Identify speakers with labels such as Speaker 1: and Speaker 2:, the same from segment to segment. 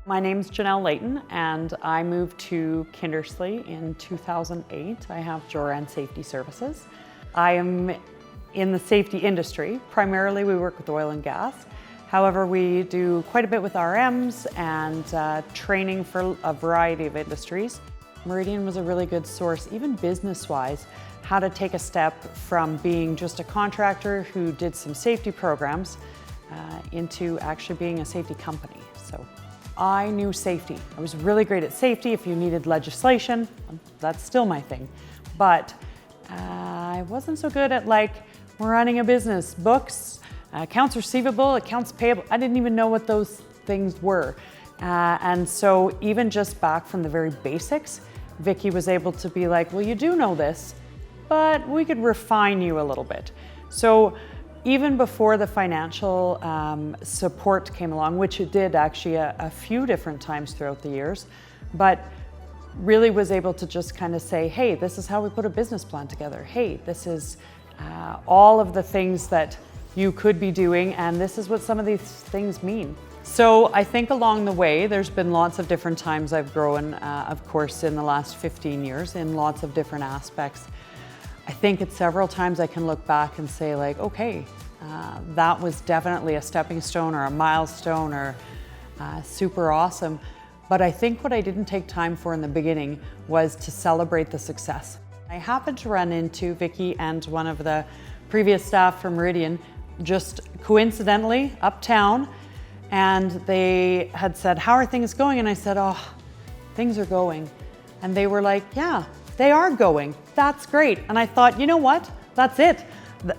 Speaker 1: My name's Janelle Layton, and I moved to Kindersley in 2008. I have JorAnn Safety services. I am in the safety industry. Primarily, we work with oil and gas. However, we do quite a bit with RMs and training for a variety of industries. Meridian was a really good source, even business-wise, how to take a step from being just a contractor who did some safety programs into actually being a safety company. So I knew safety. I was really great at safety. If you needed legislation, that's still my thing. But I wasn't so good at running a business, books, accounts receivable, accounts payable. I didn't even know what those things were. And so even just back from the very basics, Vicky was able to be like, well, you do know this, but we could refine you a little bit. So even before the financial support came along, which it did actually a few different times throughout the years, but really was able to just kind of say, hey, this is how we put a business plan together. Hey, this is all of the things that you could be doing, and this is what some of these things mean. So I think along the way, there's been lots of different times I've grown, of course, in the last 15 years in lots of different aspects. I think at several times I can look back and say okay, that was definitely a stepping stone or a milestone or super awesome. But I think what I didn't take time for in the beginning was to celebrate the success. I happened to run into Vicky and one of the previous staff from Meridian just coincidentally uptown, and they had said, how are things going? And I said, oh, things are going. And they were like, yeah, they are going. That's great. And I thought, you know what? That's it.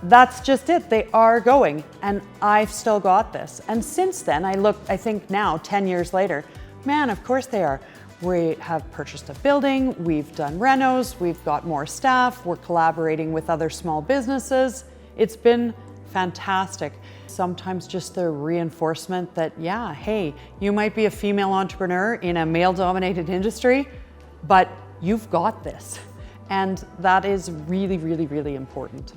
Speaker 1: That's just it. They are going. And I've still got this. And since then, I think now, 10 years later, man, of course they are. We have purchased a building, we've done renos, we've got more staff, we're collaborating with other small businesses. It's been fantastic. Sometimes just the reinforcement that, yeah, hey, you might be a female entrepreneur in a male-dominated industry, but you've got this. And that is really, really, really important.